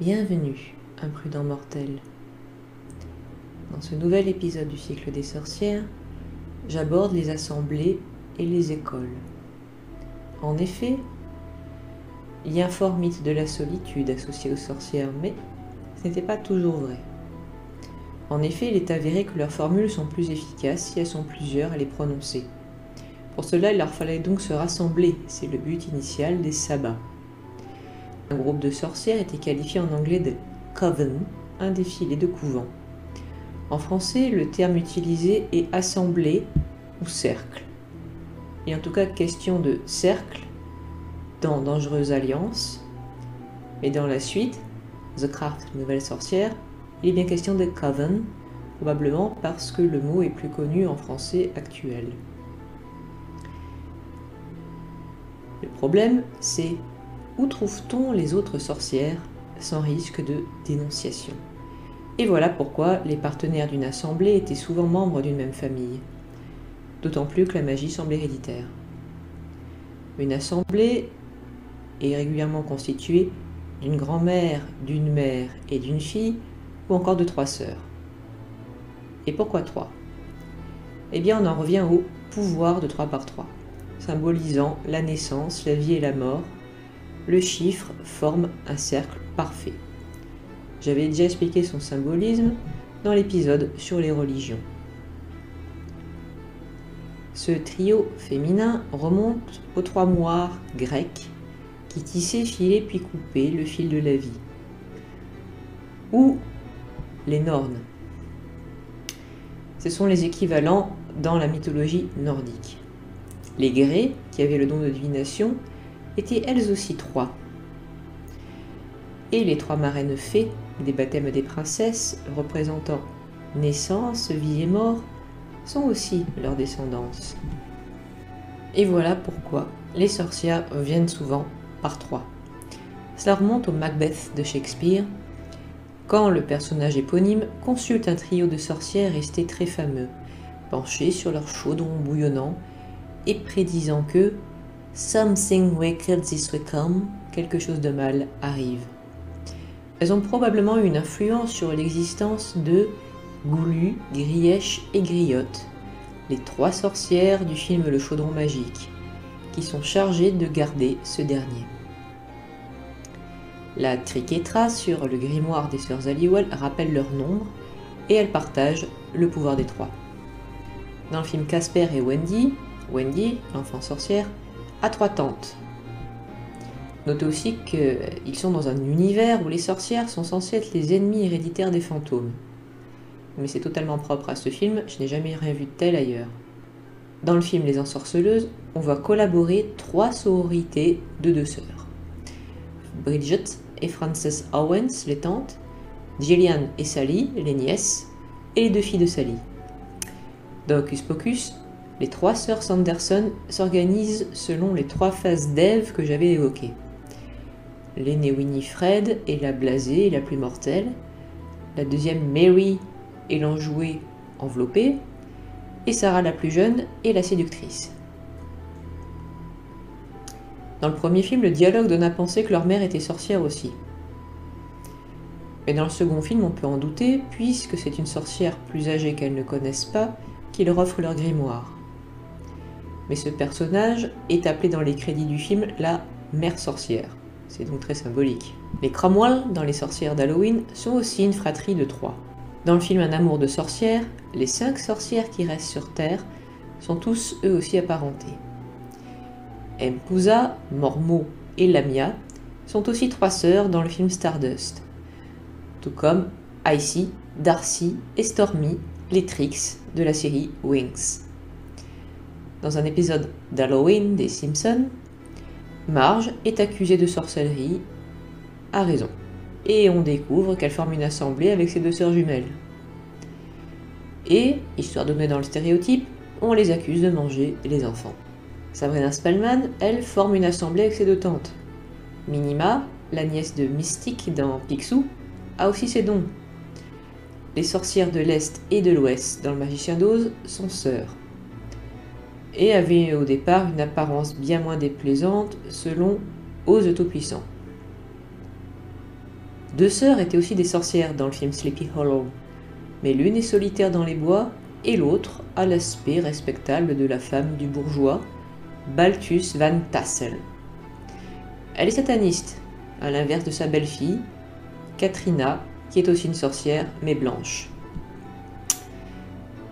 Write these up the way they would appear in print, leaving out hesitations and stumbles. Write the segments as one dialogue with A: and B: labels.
A: Bienvenue, imprudent mortel. Dans ce nouvel épisode du cycle des sorcières, j'aborde les assemblées et les écoles. En effet, il y a un fort mythe de la solitude associé aux sorcières, mais ce n'était pas toujours vrai. En effet, il est avéré que leurs formules sont plus efficaces si elles sont plusieurs à les prononcer. Pour cela, il leur fallait donc se rassembler, c'est le but initial des sabbats. Un groupe de sorcières était qualifié en anglais de coven, un défilé de couvent. En français, le terme utilisé est assemblée ou cercle. Il est en tout cas question de cercle dans Dangereuse Alliance, et dans la suite, The Craft, Nouvelle Sorcière, il est bien question de coven, probablement parce que le mot est plus connu en français actuel. Le problème, c'est où trouve-t-on les autres sorcières sans risque de dénonciation? Et voilà pourquoi les partenaires d'une assemblée étaient souvent membres d'une même famille, d'autant plus que la magie semble héréditaire. Une assemblée est régulièrement constituée d'une grand-mère, d'une mère et d'une fille, ou encore de 3 sœurs. Et pourquoi 3? Eh bien, on en revient au pouvoir de 3 par 3, symbolisant la naissance, la vie et la mort. Le chiffre forme un cercle parfait. J'avais déjà expliqué son symbolisme dans l'épisode sur les religions. Ce trio féminin remonte aux 3 moires grecs qui tissaient, filaient puis coupaient le fil de la vie. Ou les Nornes. Ce sont les équivalents dans la mythologie nordique. Les Grées, qui avaient le don de divination, étaient elles aussi 3. Et les 3 marraines fées des baptêmes des princesses, représentant naissance, vie et mort, sont aussi leurs descendances. Et voilà pourquoi les sorcières viennent souvent par 3. Cela remonte au Macbeth de Shakespeare, quand le personnage éponyme consulte un trio de sorcières restés très fameux, penchés sur leur chaudron bouillonnant et prédisant que Something wicked is to come, quelque chose de mal arrive. Elles ont probablement eu une influence sur l'existence de Goulu, Grièche et Griotte, les 3 sorcières du film Le Chaudron Magique, qui sont chargées de garder ce dernier. La Triquetra sur le grimoire des sœurs Halliwell rappelle leur nombre, et elles partagent le pouvoir des 3. Dans le film Casper et Wendy, l'enfant sorcière, a 3 tantes. Notez aussi qu'ils sont dans un univers où les sorcières sont censées être les ennemis héréditaires des fantômes. Mais c'est totalement propre à ce film, je n'ai jamais rien vu de tel ailleurs. Dans le film Les Ensorceleuses, on voit collaborer 3 sororités de 2 sœurs. Bridget et Frances Owens, les tantes, Gillian et Sally, les nièces, et les 2 filles de Sally. Dans Hocus Pocus, les 3 sœurs Sanderson s'organisent selon les 3 phases d'Ève que j'avais évoquées. L'aînée Winifred est la blasée et la plus mortelle, la deuxième Mary est l'enjouée enveloppée, et Sarah la plus jeune est la séductrice. Dans le premier film, le dialogue donne à penser que leur mère était sorcière aussi. Mais dans le second film, on peut en douter, puisque c'est une sorcière plus âgée qu'elles ne connaissent pas qui leur offre leur grimoire. Mais ce personnage est appelé dans les crédits du film la mère sorcière. C'est donc très symbolique. Les Cromwell, dans les sorcières d'Halloween, sont aussi une fratrie de 3. Dans le film Un amour de sorcière, les 5 sorcières qui restent sur Terre sont tous eux aussi apparentés. Mpousa, Mormont et Lamia sont aussi 3 sœurs dans le film Stardust, tout comme Icy, Darcy et Stormy, les Trix de la série Wings. Dans un épisode d'Halloween des Simpsons, Marge est accusée de sorcellerie, à raison, et on découvre qu'elle forme une assemblée avec ses 2 sœurs jumelles. Et, histoire de donner dans le stéréotype, on les accuse de manger les enfants. Sabrina Spellman, elle, forme une assemblée avec ses 2 tantes. Minima, la nièce de Mystique dans Picsou, a aussi ses dons. Les sorcières de l'Est et de l'Ouest dans Le Magicien d'Oz sont sœurs, et avaient au départ une apparence bien moins déplaisante selon Oz le Tout-Puissant. Deux sœurs étaient aussi des sorcières dans le film Sleepy Hollow, mais l'une est solitaire dans les bois et l'autre a l'aspect respectable de la femme du bourgeois, Balthus van Tassel. Elle est sataniste, à l'inverse de sa belle-fille, Katrina, qui est aussi une sorcière, mais blanche.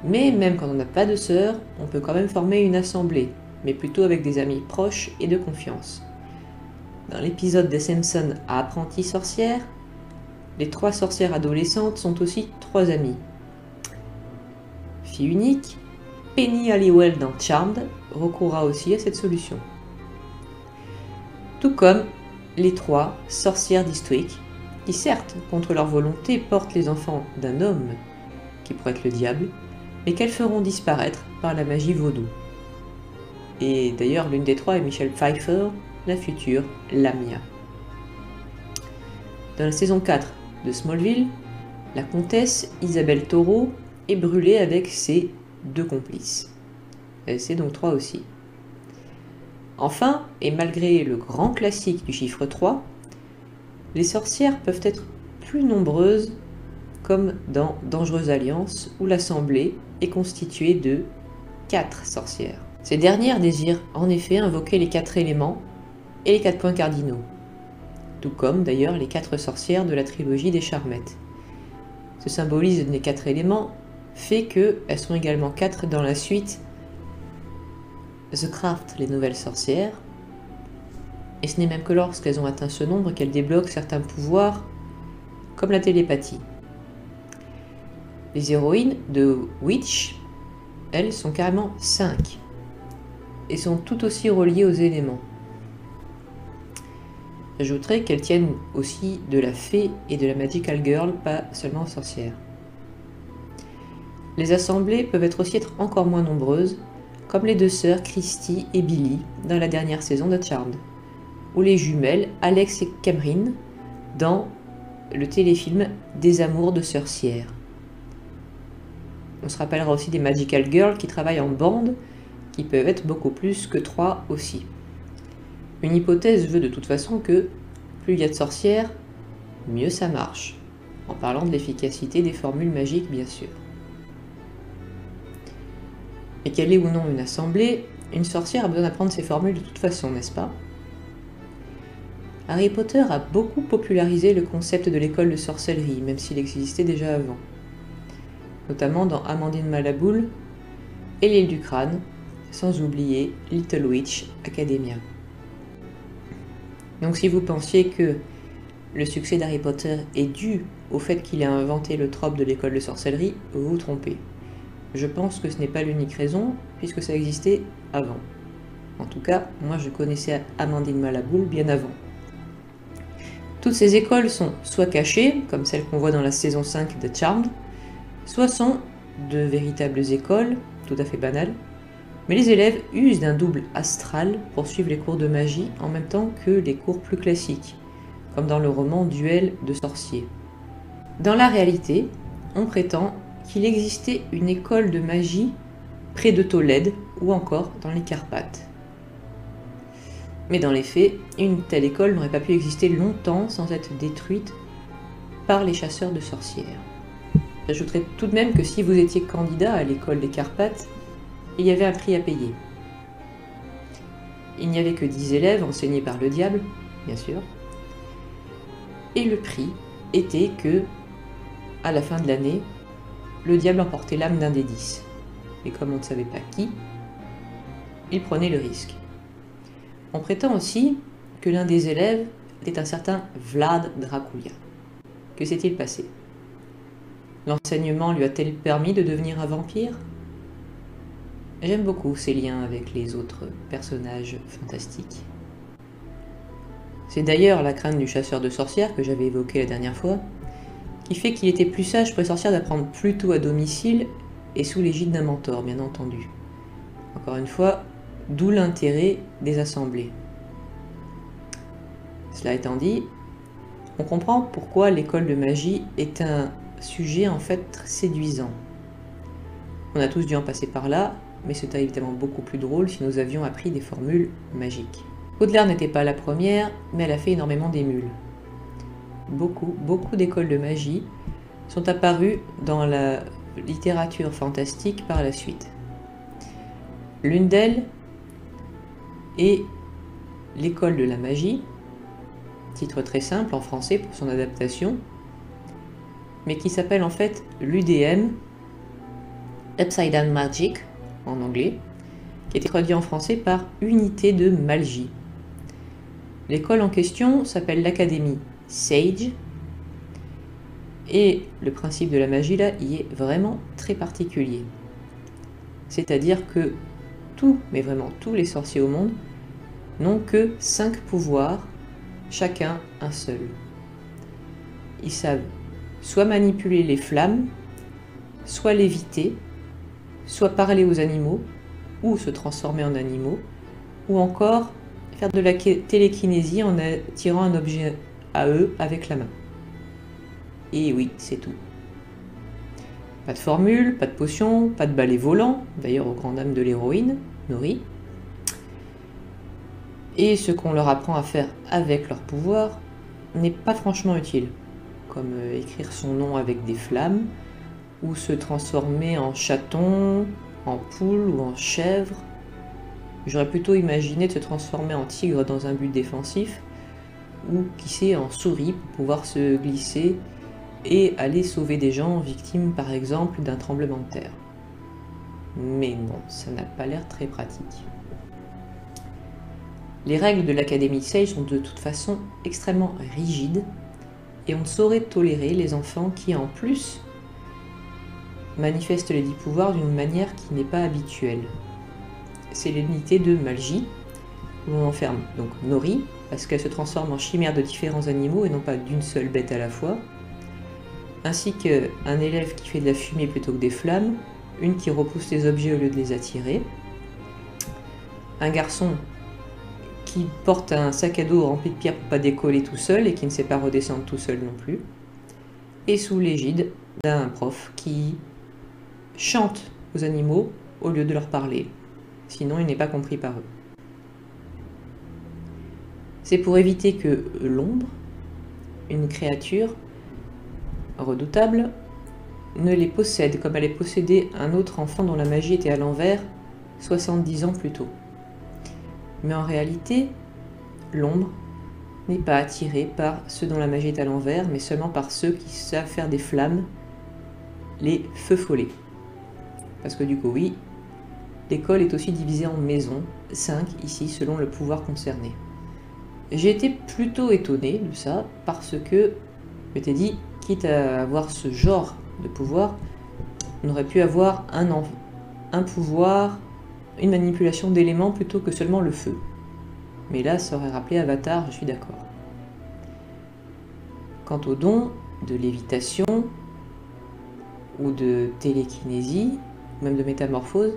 A: Mais même quand on n'a pas de sœurs, on peut quand même former une assemblée, mais plutôt avec des amis proches et de confiance. Dans l'épisode des Simpsons à Apprentie sorcière, les 3 sorcières adolescentes sont aussi 3 amies. Fille unique, Penny Halliwell dans Charmed recourra aussi à cette solution. Tout comme les 3 sorcières d'Eastwick, qui certes, contre leur volonté, portent les enfants d'un homme, qui pourrait être le diable, mais qu'elles feront disparaître par la magie vaudou. Et d'ailleurs, l'une des 3 est Michelle Pfeiffer, la future Lamia. Dans la saison 4 de Smallville, la comtesse Isabelle Taureau est brûlée avec ses 2 complices. C'est donc 3 aussi. Enfin, et malgré le grand classique du chiffre 3, les sorcières peuvent être plus nombreuses, comme dans Dangereuse Alliance, où l'assemblée est constituée de 4 sorcières. Ces dernières désirent en effet invoquer les 4 éléments et les 4 points cardinaux, tout comme d'ailleurs les 4 sorcières de la trilogie des Charmettes. Ce symbolisme des 4 éléments fait qu'elles sont également 4 dans la suite The Craft, les nouvelles sorcières, et ce n'est même que lorsqu'elles ont atteint ce nombre qu'elles débloquent certains pouvoirs, comme la télépathie. Les héroïnes de Witch, elles, sont carrément 5, et sont tout aussi reliées aux éléments. J'ajouterais qu'elles tiennent aussi de la fée et de la magical girl, pas seulement aux sorcières. Les assemblées peuvent aussi être encore moins nombreuses, comme les 2 sœurs Christy et Billy dans la dernière saison de Charmed, ou les jumelles Alex et Cameron dans le téléfilm Des amours de sorcières. On se rappellera aussi des magical girls qui travaillent en bande, qui peuvent être beaucoup plus que 3 aussi. Une hypothèse veut de toute façon que plus il y a de sorcières, mieux ça marche, en parlant de l'efficacité des formules magiques bien sûr. Et qu'elle est ou non une assemblée, une sorcière a besoin d'apprendre ses formules de toute façon, n'est-ce pas? Harry Potter a beaucoup popularisé le concept de l'école de sorcellerie, même s'il existait déjà avant, notamment dans Amandine Malaboule et l'île du crâne, sans oublier Little Witch Academia. Donc si vous pensiez que le succès d'Harry Potter est dû au fait qu'il a inventé le trope de l'école de sorcellerie, vous vous trompez. Je pense que ce n'est pas l'unique raison, puisque ça existait avant. En tout cas, moi je connaissais Amandine Malaboule bien avant. Toutes ces écoles sont soit cachées, comme celle qu'on voit dans la saison 5 de Charmed, soit sont de véritables écoles, tout à fait banales, mais les élèves usent d'un double astral pour suivre les cours de magie en même temps que les cours plus classiques, comme dans le roman Duel de sorciers. Dans la réalité, on prétend qu'il existait une école de magie près de Tolède ou encore dans les Carpates. Mais dans les faits, une telle école n'aurait pas pu exister longtemps sans être détruite par les chasseurs de sorcières. J'ajouterais tout de même que si vous étiez candidat à l'école des Carpates, il y avait un prix à payer. Il n'y avait que 10 élèves enseignés par le diable, bien sûr, et le prix était que, à la fin de l'année, le diable emportait l'âme d'un des 10. Et comme on ne savait pas qui, il prenait le risque. On prétend aussi que l'un des élèves était un certain Vlad Dracula. Que s'est-il passé? L'enseignement lui a-t-il permis de devenir un vampire? J'aime beaucoup ces liens avec les autres personnages fantastiques. C'est d'ailleurs la crainte du chasseur de sorcières que j'avais évoquée la dernière fois, qui fait qu'il était plus sage pour les sorcières d'apprendre plutôt à domicile et sous l'égide d'un mentor, bien entendu. Encore une fois, d'où l'intérêt des assemblées. Cela étant dit, on comprend pourquoi l'école de magie est un sujet en fait très séduisant. On a tous dû en passer par là, mais c'était évidemment beaucoup plus drôle si nous avions appris des formules magiques. Baudelaire n'était pas la première, mais elle a fait énormément d'émules. beaucoup d'écoles de magie sont apparues dans la littérature fantastique par la suite. L'une d'elles est l'école de la magie, titre très simple en français pour son adaptation, mais qui s'appelle en fait l'UDM, Upside Down Magic en anglais, qui a été traduit en français par Unité de Magie. L'école en question s'appelle l'Académie Sage, et le principe de la magie là y est vraiment très particulier. C'est-à-dire que mais vraiment tous les sorciers au monde n'ont que 5 pouvoirs, chacun un seul. Ils savent soit manipuler les flammes, soit léviter, soit parler aux animaux, ou se transformer en animaux, ou encore faire de la télékinésie en attirant un objet à eux avec la main. Et oui, c'est tout. Pas de formule, pas de potion, pas de balai volant, d'ailleurs aux grandes dames de l'héroïne, Nori. Et ce qu'on leur apprend à faire avec leur pouvoir n'est pas franchement utile, comme écrire son nom avec des flammes, ou se transformer en chaton, en poule ou en chèvre. J'aurais plutôt imaginé de se transformer en tigre dans un but défensif, ou qui sait en souris pour pouvoir se glisser et aller sauver des gens victimes par exemple d'un tremblement de terre. Mais non, ça n'a pas l'air très pratique. Les règles de l'Académie Sage sont de toute façon extrêmement rigides et on ne saurait tolérer les enfants qui en plus manifestent les 10 pouvoirs d'une manière qui n'est pas habituelle. C'est l'unité de magie où l'on enferme donc Nori parce qu'elle se transforme en chimère de différents animaux et non pas d'une seule bête à la fois, ainsi qu'un élève qui fait de la fumée plutôt que des flammes, une qui repousse les objets au lieu de les attirer, un garçon qui porte un sac à dos rempli de pierres pour pas décoller tout seul et qui ne sait pas redescendre tout seul non plus, et sous l'égide d'un prof qui chante aux animaux au lieu de leur parler, sinon il n'est pas compris par eux. C'est pour éviter que l'ombre, une créature redoutable, ne les possède comme allait posséder un autre enfant dont la magie était à l'envers 70 ans plus tôt. Mais en réalité, l'ombre n'est pas attirée par ceux dont la magie est à l'envers, mais seulement par ceux qui savent faire des flammes, les feux follets. Parce que du coup, oui, l'école est aussi divisée en maisons, 5 ici selon le pouvoir concerné. J'ai été plutôt étonné de ça, parce que je m'étais dit, quitte à avoir ce genre de pouvoir, on aurait pu avoir un pouvoir, une manipulation d'éléments plutôt que seulement le feu. Mais là, ça aurait rappelé Avatar, je suis d'accord. Quant au don de lévitation, ou de télékinésie, ou même de métamorphose,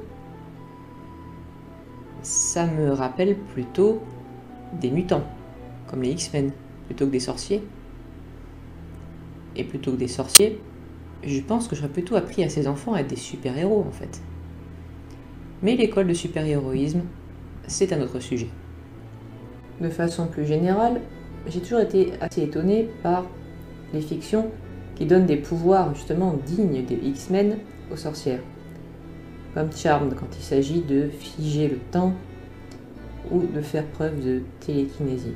A: ça me rappelle plutôt des mutants, comme les X-Men, plutôt que des sorciers. Et plutôt que des sorciers, je pense que j'aurais plutôt appris à ces enfants à être des super-héros en fait. Mais l'école de super-héroïsme, c'est un autre sujet. De façon plus générale, j'ai toujours été assez étonné par les fictions qui donnent des pouvoirs justement dignes des X-Men aux sorcières. Comme Charmed quand il s'agit de figer le temps ou de faire preuve de télékinésie.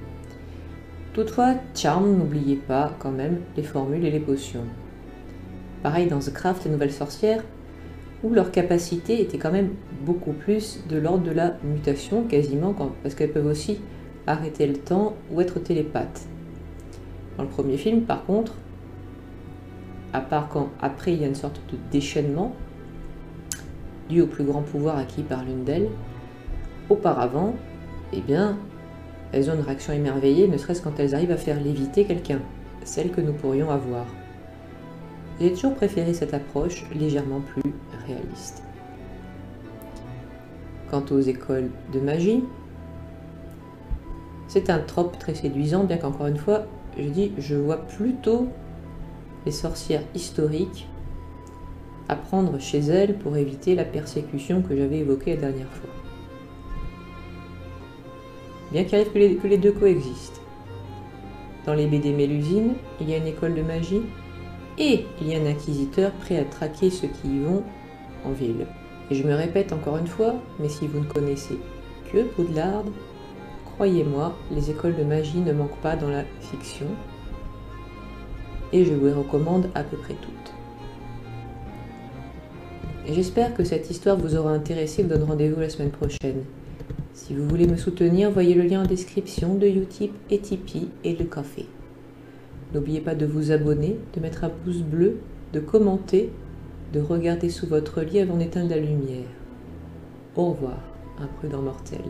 A: Toutefois, Charmed n'oubliez pas quand même les formules et les potions. Pareil dans The Craft, les nouvelles sorcières, où leur capacité était quand même beaucoup plus de l'ordre de la mutation, quasiment, parce qu'elles peuvent aussi arrêter le temps ou être télépathes. Dans le premier film, par contre, à part quand après il y a une sorte de déchaînement, dû au plus grand pouvoir acquis par l'une d'elles, auparavant, eh bien, elles ont une réaction émerveillée, ne serait-ce quand elles arrivent à faire léviter quelqu'un, celle que nous pourrions avoir. J'ai toujours préféré cette approche légèrement plus réaliste. Quant aux écoles de magie, c'est un trope très séduisant, bien qu'encore une fois, je vois plutôt les sorcières historiques apprendre chez elles pour éviter la persécution que j'avais évoquée la dernière fois. Bien qu'il arrive que les deux coexistent. Dans les BD Mélusine, il y a une école de magie et il y a un inquisiteur prêt à traquer ceux qui y vont en ville. Et je me répète encore une fois, mais si vous ne connaissez que Poudlard, croyez-moi, les écoles de magie ne manquent pas dans la fiction et je vous les recommande à peu près toutes. Et j'espère que cette histoire vous aura intéressé. Je vous donne rendez-vous la semaine prochaine. Si vous voulez me soutenir, voyez le lien en description de Utip et Tipeee et le café. N'oubliez pas de vous abonner, de mettre un pouce bleu, de commenter, de regarder sous votre lit avant d'éteindre la lumière. Au revoir, un prudent mortel.